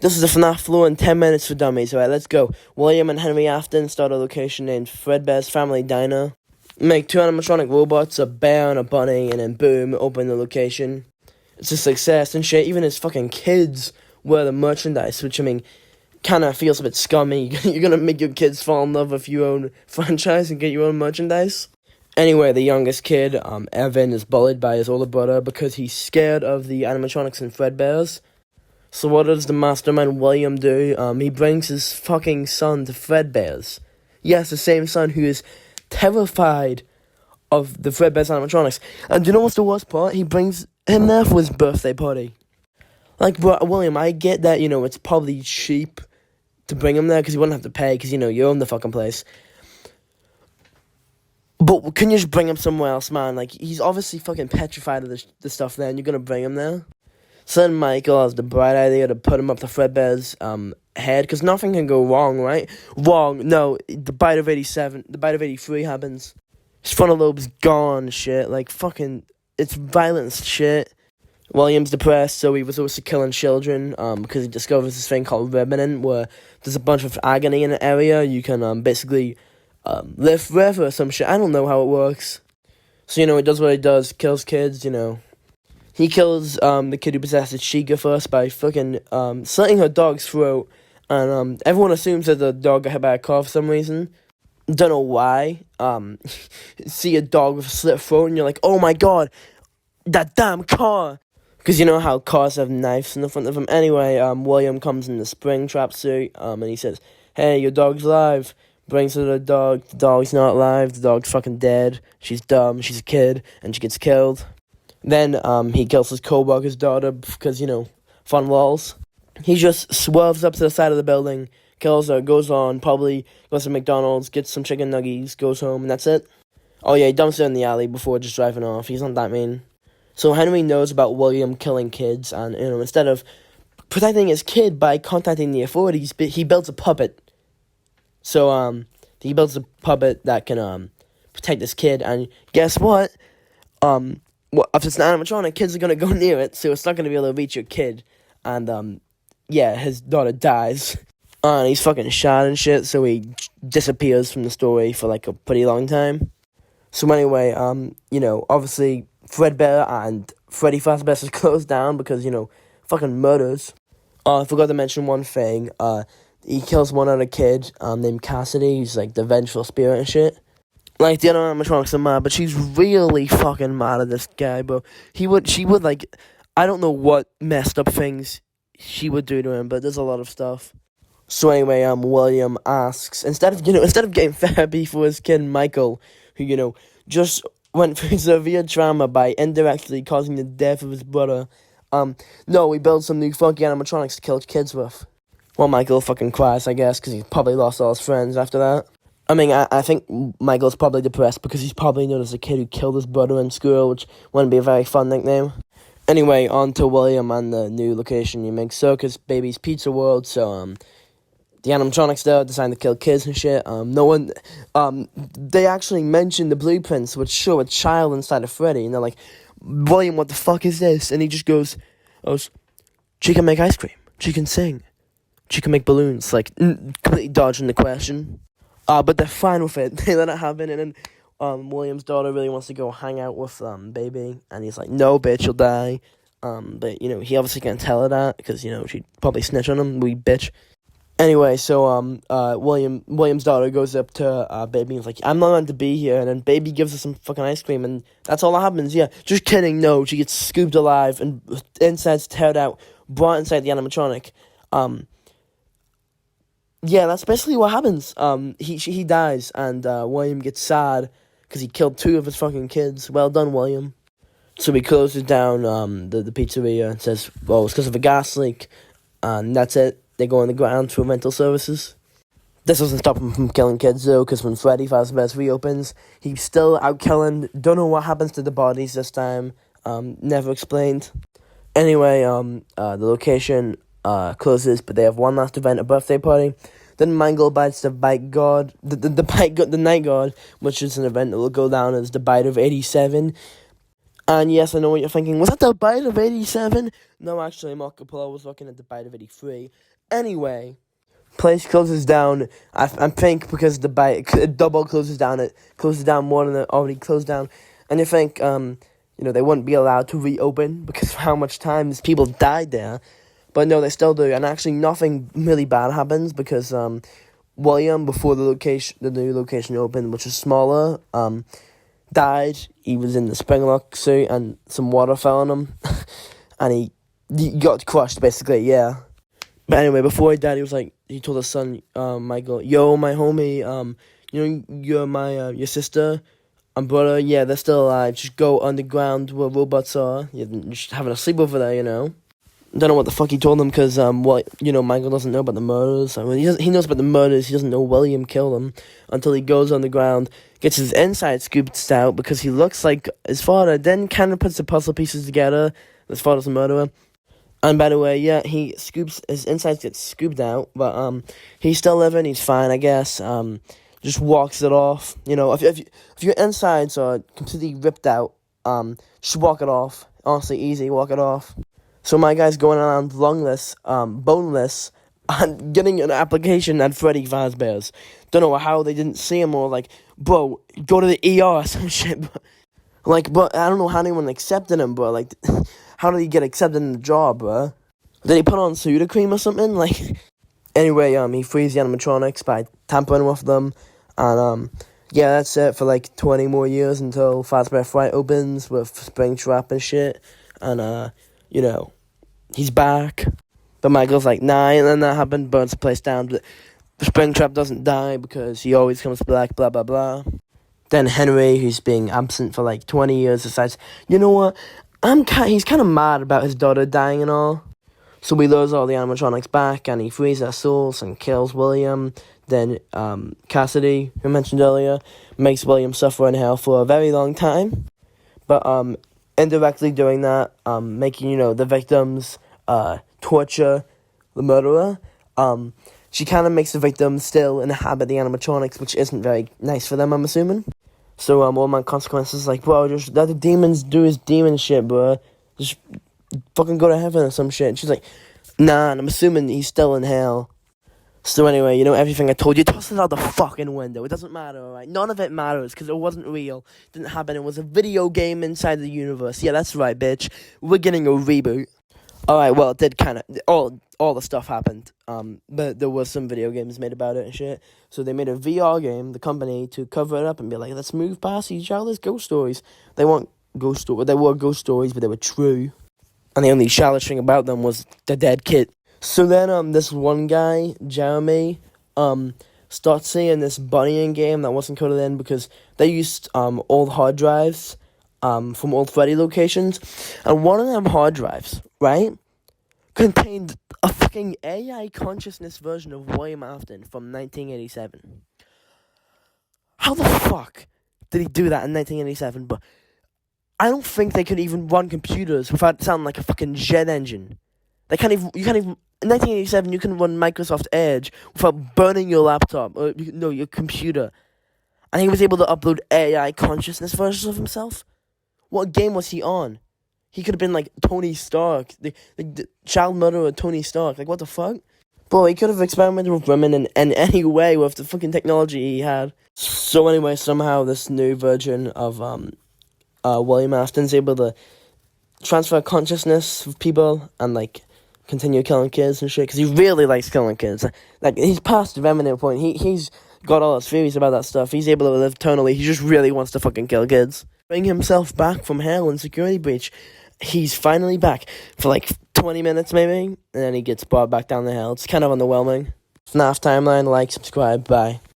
This is a Fnaf floor in 10 minutes for dummies. Alright, let's go. William and Henry Afton start a location named Fredbear's Family Diner. Make 2 animatronic robots, a bear and a bunny, and then boom, open the location. It's a success and shit. Even his fucking kids wear the merchandise, which, I mean, kinda feels a bit scummy. You're gonna make your kids fall in love with your own franchise and get your own merchandise? Anyway, the youngest kid, Evan, is bullied by his older brother because he's scared of the animatronics and Fredbears. So what does the mastermind William do? He brings his fucking son to Fredbear's. Yes, the same son who is terrified of the Fredbear's animatronics. And do you know what's the worst part? He brings him there for his birthday party. Like, bro, William, I get that, it's probably cheap to bring him there because you wouldn't have to pay because, you own the fucking place. But can you just bring him somewhere else, man? Like, he's obviously fucking petrified of the stuff there, and you're gonna bring him there? So then Michael has the bright idea to put him up to Fredbear's head, because nothing can go wrong, right? Wrong, no, the bite of 83 happens. His frontal lobe's gone, shit, like, fucking, it's violent shit. William's depressed, so he resorts to killing children, because he discovers this thing called Revenant, where there's a bunch of agony in an area. You can, basically, live forever or some shit. I don't know how it works. So, he does what he does, kills kids, He kills the kid who possesses Chica first by fucking slitting her dog's throat. And everyone assumes that the dog got hit by a car for some reason. Don't know why. See a dog with a slit throat and you're like, oh my god, that damn car. Because you know how cars have knives in the front of them. Anyway, William comes in the Springtrap suit and he says, hey, your dog's alive. Brings her the dog's not alive, the dog's fucking dead. She's dumb, she's a kid, and she gets killed. Then, he kills his co-worker's daughter because, fun lols. He just swerves up to the side of the building, kills her, goes on, probably goes to McDonald's, gets some chicken nuggets, goes home, and that's it. Oh yeah, he dumps her in the alley before just driving off. He's not that mean. So Henry knows about William killing kids, and, instead of protecting his kid by contacting the authorities, he builds a puppet. So, he builds a puppet that can, protect this kid, and guess what? If it's an animatronic, kids are gonna go near it, so it's not gonna be able to reach your kid. And, yeah, his daughter dies. And he's fucking shot and shit, so he disappears from the story for, like, a pretty long time. So anyway, obviously, Fredbear and Freddy Fazbear's is closed down because, fucking murders. I forgot to mention one thing. He kills one other kid, named Cassidy, who's, like, the vengeful spirit and shit. Like, the other animatronics are mad, but she's really fucking mad at this guy, bro. She would, like, I don't know what messed up things she would do to him, but there's a lot of stuff. So anyway, William asks, instead of getting therapy for his kid, Michael, who, just went through severe trauma by indirectly causing the death of his brother, no, he builds some new funky animatronics to kill kids with. Well, Michael fucking cries, I guess, because he probably lost all his friends after that. I mean, I think Michael's probably depressed because he's probably known as a kid who killed his brother in school, which wouldn't be a very fun nickname. Anyway, on to William and the new location. You make Circus Baby's Pizza World, so, the animatronics there decided to kill kids and shit. They actually mentioned the blueprints, which show a child inside of Freddy, and they're like, William, what the fuck is this? And he just goes, she can make ice cream, she can sing, she can make balloons, like, completely dodging the question. But they're fine with it. They let it happen, and then William's daughter really wants to go hang out with Baby, and he's like, no, bitch, you'll die. But, he obviously can't tell her that, because, she'd probably snitch on him, wee bitch. Anyway, so, William's daughter goes up to Baby and is like, I'm not meant to be here, and then Baby gives her some fucking ice cream, and that's all that happens, yeah. Just kidding, no, she gets scooped alive, and inside's teared out, brought inside the animatronic. Yeah, that's basically what happens. He dies, and William gets sad because he killed 2 of his fucking kids. Well done, William. So he closes down the pizzeria and says, well, it's because of a gas leak, and that's it. They go on the ground for rental services. This doesn't stop him from killing kids, though, because when Freddy Fazbear's reopens, he's still out killing. Don't know what happens to the bodies this time. Never explained. Anyway, the location closes, but they have one last event, a birthday party. Then Mangle bites the bite god, the night god, which is an event that will go down as the bite of 87. And yes, I know what you're thinking. Was that the bite of 87? No, actually, Marco Polo was looking at the bite of 83. Anyway, place closes down. I think because the bite it double closes down. It closes down more than it already closed down. And you think they wouldn't be allowed to reopen because of how much times people died there. But no, they still do. And actually, nothing really bad happens because William, before the new location opened, which is smaller, died. He was in the Springlock suit and some water fell on him. And he got crushed, basically, yeah. But anyway, before he died, he told his son, Michael, yo, my homie, you're my, your sister and brother, yeah, they're still alive. Just go underground where robots are. You're just having a sleepover there, Don't know what the fuck he told them because, Michael doesn't know about the murders. I mean, he knows about the murders. He doesn't know William killed them until he goes on the ground, gets his inside scooped out because he looks like his father. Then kind of puts the puzzle pieces together. His father's a murderer. And by the way, yeah, his insides get scooped out, but he's still living. He's fine, I guess. Just walks it off. If your insides are completely ripped out, just walk it off. Honestly, easy, walk it off. So my guy's going around lungless, boneless, and getting an application at Freddy Fazbear's. Don't know how they didn't see him, or bro, go to the ER or some shit. But I don't know how anyone accepted him, bro. How did he get accepted in the job, bro? Did he put on Sudocrem or something? Anyway, he frees the animatronics by tampering with them, and yeah, that's it for 20 more years until Fazbear Fright opens with Springtrap and shit, and he's back. But Michael's nah, and then that happened, burns the place down. But Springtrap doesn't die because he always comes back, blah, blah, blah. Then Henry, who's being absent for 20 years, decides, you know what, he's kind of mad about his daughter dying and all. So he lures all the animatronics back, and he frees their souls and kills William. Then Cassidy, who I mentioned earlier, makes William suffer in hell for a very long time. But indirectly doing that, making, the victims torture the murderer, she kind of makes the victims still inhabit the animatronics, which isn't very nice for them, I'm assuming. So, all my consequences, bro, just let the demons do his demon shit, bro. Just fucking go to heaven or some shit. And she's like, nah, and I'm assuming he's still in hell. So anyway, everything I told you, toss it out the fucking window. It doesn't matter, alright? None of it matters, because it wasn't real. It didn't happen. It was a video game inside the universe. Yeah, that's right, bitch. We're getting a reboot. Alright, well, it did kind of, all the stuff happened. But there was some video games made about it and shit. So they made a VR game, the company, to cover it up and be like, let's move past these childish ghost stories. They were ghost stories, but they were true. And the only childish thing about them was the dead kid. So then, this one guy, Jeremy, starts seeing this bunnying game that wasn't coded in because they used, old hard drives, from old Freddy locations. And one of them hard drives, right, contained a fucking AI consciousness version of William Afton from 1987. How the fuck did he do that in 1987? But I don't think they could even run computers without sounding like a fucking jet engine. You can't even, in 1987, you couldn't run Microsoft Edge without burning your laptop, or, your computer. And he was able to upload AI consciousness versions of himself? What game was he on? He could have been Tony Stark, the child murderer Tony Stark. What the fuck? Bro, he could have experimented with women in any way with the fucking technology he had. So anyway, somehow this new version of William Afton's able to transfer consciousness of people and continue killing kids and shit, because he really likes killing kids. He's past the remnant point. He's got all his theories about that stuff. He's able to live eternally. He just really wants to fucking kill kids. Bring himself back from hell in security breach. He's finally back for 20 minutes maybe, and then he gets brought back down the hell. It's kind of underwhelming. Fnaf timeline, subscribe, bye.